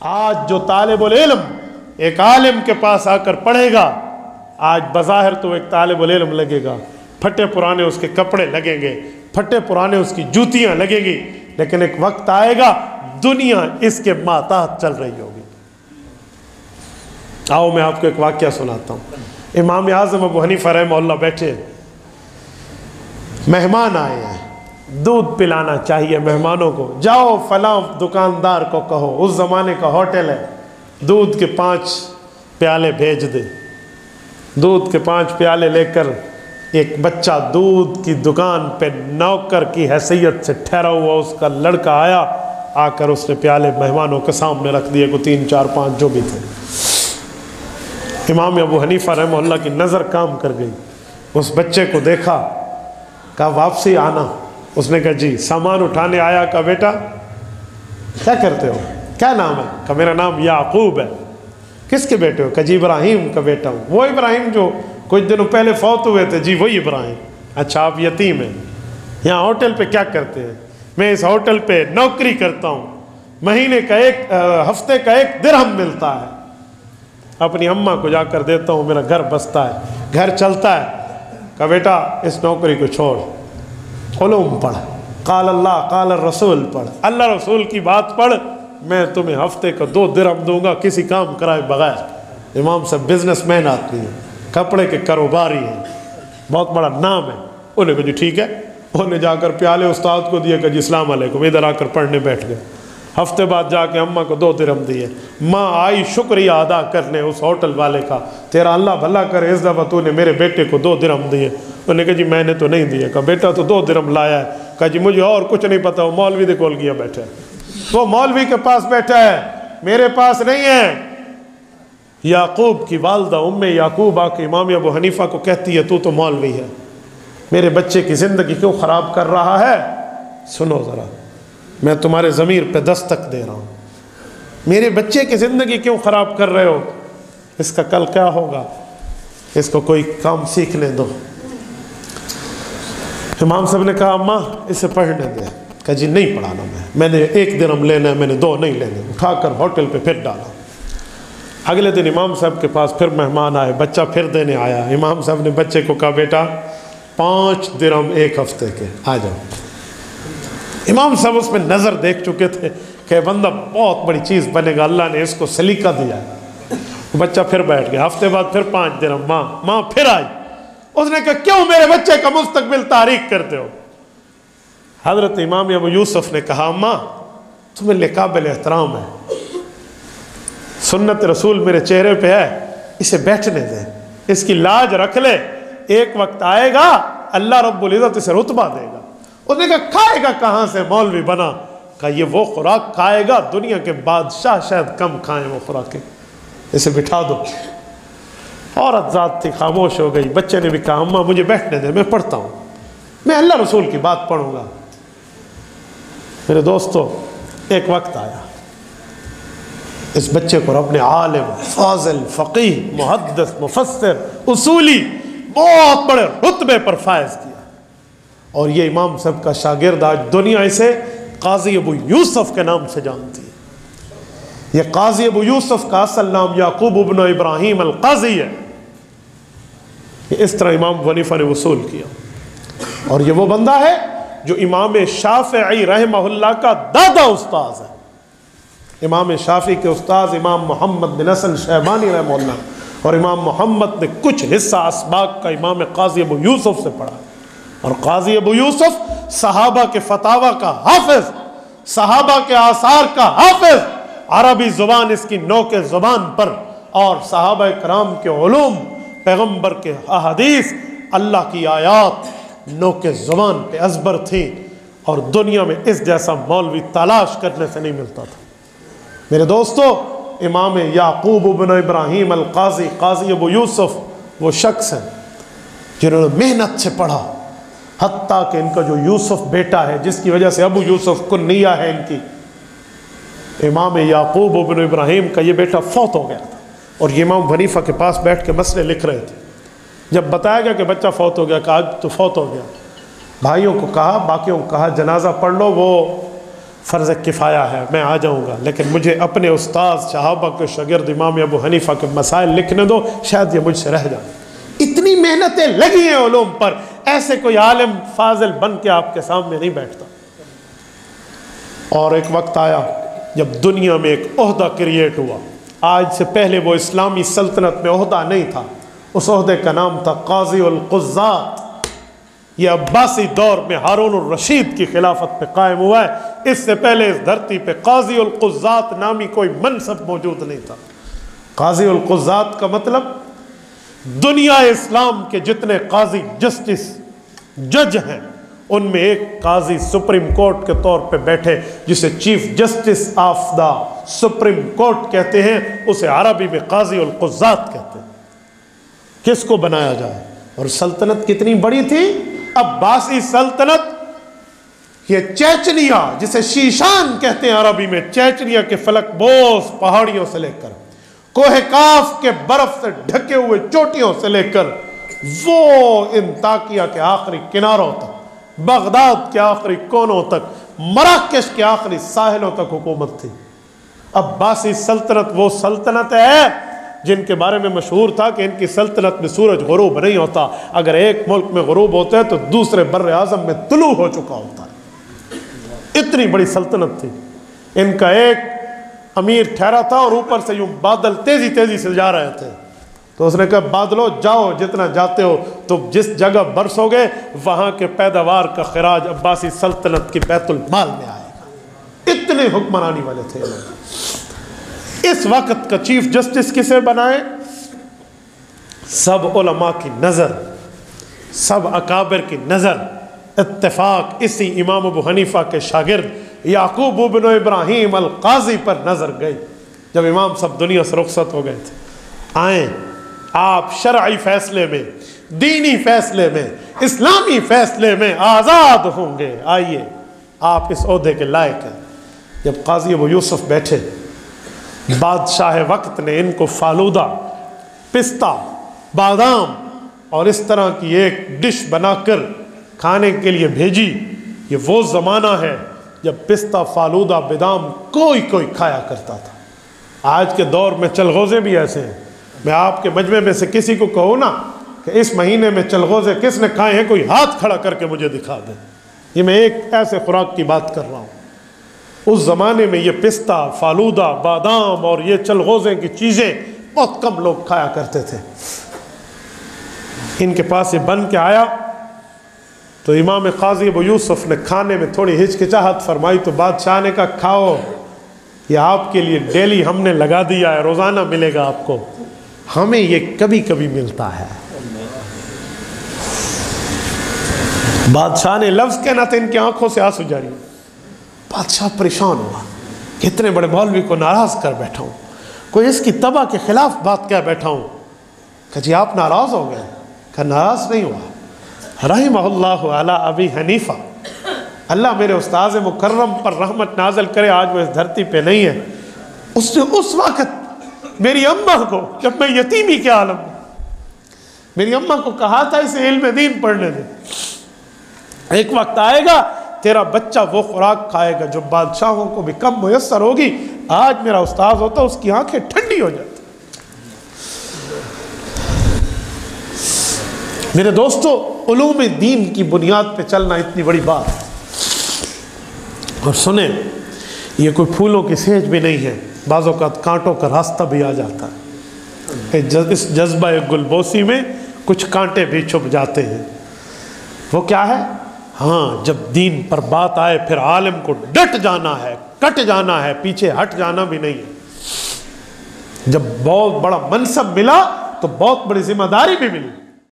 آج جو طالب العلم ایک عالم کے پاس آ کر پڑھے گا، آج بظاہر تو ایک طالب العلم لگے گا، پھٹے پرانے اس کے کپڑے لگیں گے، پھٹے پرانے اس کی جوتیاں لگیں گی، لیکن ایک وقت آئے گا دنیا اس کے ماتحت چل رہی ہوگی۔ آؤ میں آپ کو ایک واقعہ سناتا ہوں۔ امام اعظم ابو حنیفہ رحمہ اللہ بیٹھے، مہمان آئے ہیں، دودھ پلانا چاہیے مہمانوں کو، جاؤ فلاں دکاندار کو کہو، اس زمانے کا ہوٹل ہے، دودھ کے 5 پیالے بھیج دے۔ دودھ کے 5 پیالے لے کر ایک بچہ دودھ کی دکان پہ نوکر کی حیثیت سے ٹھہرا ہوا اس کا لڑکا آیا، آ کر اس نے پیالے مہمانوں کے سامنے رکھ دیے، کو 3 4 5 جو بھی تھے۔ امام ابو حنیفہ رحمہ اللہ کی نظر کام کر گئی، اس بچے کو دیکھا، کہا واپسی آنا۔ اس نے کہا جی۔ سامان اٹھانے آیا، کہا بیٹا کیا کرتے ہو، کیا نام ہے؟ کہا میرا نام یعقوب ہے۔ کس کے بیٹے ہو؟ کہا جی ابراہیم کا بیٹا ہوں۔ وہ ابراہیم جو کچھ دنوں پہلے فوت ہوئے تھے؟ جی وہی ابراہیم۔ اچھا آپ یتیم ہیں، یہاں ہوٹل پہ کیا کرتے ہیں؟ میں اس ہوٹل پہ نوکری کرتا ہوں، مہینے کا ہفتے کا 1 درہم ملتا ہے، اپنی اماں کو جا کر دیتا ہوں، میرا گھر بستا ہے، گھر چلتا ہے۔ کہا بیٹا اس نوکری کو چھوڑ، علوم پڑھ، قال اللہ قال الرسول پڑھ، اللہ رسول کی بات پڑھ، میں تمہیں ہفتے کا 2 درہم دوں گا کسی کام کرائے بغیر۔ امام صاحب بزنس مین آدمی ہیں، کپڑے کے کاروباری ہیں، بہت بڑا نام ہے۔ انہوں نے کہا جی ٹھیک ہے۔ انہوں نے جا کر پیالے استاد کو دیے، کہ جی السلام علیکم، ادھر آ کر پڑھنے بیٹھ گئے۔ ہفتے بعد جا کے اماں کو 2 درہم دیے۔ ماں آئی شکریہ ادا کرنے اس ہوٹل والے کا، تیرا اللہ بھلا کرے، اس دفعہ تو نے میرے بیٹے کو 2 درہم دیے۔ انہوں نے کہا جی میں نے تو نہیں دیے۔ کہا بیٹا تو 2 درہم لایا ہے۔ کہا جی مجھے اور کچھ نہیں پتا، وہ مولوی دے کول گیا بیٹھا ہے، وہ مولوی کے پاس بیٹھا ہے، میرے پاس نہیں ہے۔ یعقوب کی والدہ یعقوب آ کے امام ابو حنیفہ کو کہتی ہے تو مولوی ہے، میرے بچے کی زندگی کیوں خراب کر رہا ہے؟ سنو ذرا، میں تمہارے ضمیر پہ دستک دے رہا ہوں، میرے بچے کی زندگی کیوں خراب کر رہے ہو؟ اس کا کل کیا ہوگا، اس کو کوئی کام سیکھنے دو۔ امام صاحب نے کہا اماں اسے پڑھنے دے۔ کہا جی نہیں پڑھانا، میں نے 1 درہم لینا ہے، میں نے 2 نہیں لینے۔ اٹھا کر ہوٹل پہ پھر ڈالا۔ اگلے دن امام صاحب کے پاس پھر مہمان آئے، بچہ پھر دینے آیا۔ امام صاحب نے بچے کو کہا بیٹا 5 درہم 1 ہفتے کے، آ جاؤ۔ امام صاحب اس میں نظر دیکھ چکے تھے کہ بندہ بہت بڑی چیز بنے گا، اللہ نے اس کو سلیقہ دیا ہے۔ بچہ پھر بیٹھ گیا۔ ہفتے بعد پھر 5 درہم، ماں پھر آئی۔ اس نے کہا کیوں میرے بچے کا مستقبل تاریک کرتے ہو؟ حضرت امام ابو یوسف نے کہا اماں تمہیں لے قابل احترام ہے، سنت رسول میرے چہرے پہ ہے، اسے بیٹھنے دیں، اس کی لاج رکھ لے، ایک وقت آئے گا اللہ رب العزت اسے رتبہ دے گا۔ اس نے کہا کھائے گا کہاں سے مولوی بنا؟ کہا یہ وہ خوراک کھائے گا دنیا کے بادشاہ شاید کم کھائیں وہ خوراکیں، اسے بٹھا دو۔ عورت ذات تھی، خاموش ہو گئی۔ بچے نے بھی کہا اماں مجھے بیٹھنے دیں، میں پڑھتا ہوں، میں اللہ رسول کی بات پڑھوں گا۔ میرے دوستو ایک وقت آیا، اس بچے کو رب نے عالم، فاضل، فقیہ، محدث، مفسر، اصولی بہت بڑے رتبے پر فائز کیا، اور یہ امام صاحب کا شاگرد آج دنیا اسے قاضی ابو یوسف کے نام سے جانتی ہے۔ یہ قاضی ابو یوسف کا اصل نام یعقوب ابن ابراہیم القاضی ہے۔ اس طرح امام ابو حنیفہ نے وصول کیا، اور یہ وہ بندہ ہے جو امام شافعی رحمہ اللہ کا دادا استاذ ہے۔ امام شافعی کے استاذ امام محمد بن حسن شیبانی رحمہ اللہ، اور امام محمد نے کچھ حصہ اسباق کا امام قاضی ابو یوسف سے پڑھا، اور قاضی ابو یوسف صحابہ کے فتاوی کا حافظ، صحابہ کے آثار کا حافظ، عربی زبان اس کی نوک زبان پر، اور صحابہ کرام کے علوم، پیغمبر کے احادیث، اللہ کی آیات نوک زبان پہ ازبر تھی، اور دنیا میں اس جیسا مولوی تلاش کرنے سے نہیں ملتا تھا۔ میرے دوستو امام یعقوب ابن ابراہیم القاضی، قاضی ابو یوسف وہ شخص ہیں جنہوں نے محنت سے پڑھا، حتیٰ کہ ان کا جو یوسف بیٹا ہے جس کی وجہ سے ابو یوسف کنیہ ہے ان کی، امام یعقوب ابن ابراہیم کا یہ بیٹا فوت ہو گیا تھا، اور یہ امام حنیفہ کے پاس بیٹھ کے مسئلے لکھ رہے تھے۔ جب بتایا گیا کہ بچہ فوت ہو گیا، کہا آج تو فوت ہو گیا، بھائیوں کو کہا، باقیوں کو کہا جنازہ پڑھ لو، وہ فرض کفایہ ہے میں آ جاؤں گا، لیکن مجھے اپنے استاد صحابہ کے شاگرد امام ابو حنیفہ کے مسائل لکھنے دو، شاید یہ مجھ سے رہ جائے۔ اتنی محنتیں لگی ہیں علوم پر، ایسے کوئی عالم فاضل بن کے آپ کے سامنے نہیں بیٹھتا۔ اور ایک وقت آیا جب دنیا میں ایک عہدہ کریٹ ہوا، آج سے پہلے وہ اسلامی سلطنت میں عہدہ نہیں تھا، اس عہدے کا نام تھا قاضی القضات۔ یہ عباسی دور میں ہارون الرشید کی خلافت پہ قائم ہوا ہے، اس سے پہلے اس دھرتی پہ قاضی القضات نامی کوئی منصب موجود نہیں تھا۔ قاضی القضات کا مطلب دنیا اسلام کے جتنے قاضی جسٹس جج ہیں ان میں ایک قاضی سپریم کورٹ کے طور پہ بیٹھے، جسے chief justice of the supreme court کہتے ہیں، اسے عربی میں قاضی القضات کہتے ہیں۔ کس کو بنایا جائے؟ اور سلطنت کتنی بڑی تھی، عباسی سلطنت۔ یہ چیچنیا جسے شیشان کہتے ہیں عربی میں، چیچنیا کے فلک بوس پہاڑیوں سے لے کر کوہ کاف کے برف سے ڈھکے ہوئے چوٹیوں سے لے کر وہ انطاکیہ کے آخری کناروں تک، بغداد کے آخری کونوں تک، مراکش کے آخری ساحلوں تک حکومت تھی۔ عباسی سلطنت وہ سلطنت ہے جن کے بارے میں مشہور تھا کہ ان کی سلطنت میں سورج غروب نہیں ہوتا، اگر ایک ملک میں غروب ہوتا ہے تو دوسرے بر اعظم میں طلوع ہو چکا ہوتا ہے۔ اتنی بڑی سلطنت تھی۔ ان کا ایک امیر ٹھہرا تھا اور اوپر سے یوں بادل تیزی تیزی سے جا رہے تھے، تو اس نے کہا بادلو جاؤ جتنا جاتے ہو، تو جس جگہ برسو گے وہاں کے پیداوار کا خراج عباسی سلطنت کی بیت المال میں آئے گا۔ اتنے حکمرانی والے تھے لوگ۔ اس وقت کا چیف جسٹس کسے بنائے؟ سب علماء کی نظر، سب اکابر کی نظر اتفاق اسی امام ابو حنیفہ کے شاگرد یعقوب بن ابراہیم القاضی پر نظر گئی۔ جب امام صاحب دنیا سے رخصت ہو گئے تھے، آئیں آپ شرعی فیصلے میں، دینی فیصلے میں، اسلامی فیصلے میں آزاد ہوں گے، آئیے آپ اس عہدے کے لائق ہیں۔ جب قاضی ابو یوسف بیٹھے، بادشاہ وقت نے ان کو فالودہ، پستہ، بادام اور اس طرح کی ایک ڈش بنا کر کھانے کے لیے بھیجی۔ یہ وہ زمانہ ہے جب پستہ، فالودہ، بادام کوئی کھایا کرتا تھا۔ آج کے دور میں چلغوزے بھی ایسے ہیں۔ میں آپ کے مجمع میں سے کسی کو کہوں نا کہ اس مہینے میں چلغوزے کس نے کھائے ہیں، کوئی ہاتھ کھڑا کر کے مجھے دکھا دے۔ یہ میں ایک ایسے خوراک کی بات کر رہا ہوں۔ اس زمانے میں یہ پستہ، فالودہ، بادام اور یہ چلغوزے کی چیزیں بہت کم لوگ کھایا کرتے تھے۔ ان کے پاس یہ بن کے آیا تو امام قاضی ابو یوسف نے کھانے میں تھوڑی ہچکچاہٹ فرمائی، تو بادشاہ نے کہا کھاؤ، یہ آپ کے لیے ڈیلی ہم نے لگا دیا ہے، روزانہ ملے گا آپ کو، ہمیں یہ کبھی کبھی ملتا ہے۔ بادشاہ نے لفظ کہنا تھا، ان کی آنکھوں سے آنسو جاری۔ بادشاہ پریشان ہوا کہ اتنے بڑے مولوی کو ناراض کر بیٹھا ہوں، کوئی اس کی تباہ کے خلاف بات کہہ بیٹھا ہوں۔ کہ جی آپ ناراض ہو گئے؟ کہ ناراض نہیں ہوا۔ رحمہ اللہ علی ابی حنیفہ، اللہ میرے استاذ مکرم پر رحمت نازل کرے، آج وہ اس دھرتی پہ نہیں ہے۔ اس نے اس وقت میری اماں کو، جب میں یتیمی کے عالم میں، میری اماں کو کہا تھا اسے علم دین پڑھنے دے، ایک وقت آئے گا تیرا بچہ وہ خوراک کھائے گا جو بادشاہوں کو بھی کم میسر ہوگی۔ آج میرا استاذ ہوتا اس کی آنکھیں ٹھنڈی ہو جاتی۔ میرے دوستو، علوم دین کی بنیاد پہ چلنا اتنی بڑی بات ہے۔ اور سنیں، یہ کوئی پھولوں کی سیج بھی نہیں ہے، بعض اوقات کانٹوں کا راستہ بھی آ جاتا ہے۔ اس جذبہ گلبوسی میں کچھ کانٹے بھی چھپ جاتے ہیں۔ وہ کیا ہے؟ ہاں، جب دین پر بات آئے پھر عالم کو ڈٹ جانا ہے، کٹ جانا ہے، پیچھے ہٹ جانا بھی نہیں ہے۔ جب بہت بڑا منصب ملا تو بہت بڑی ذمہ داری بھی ملی۔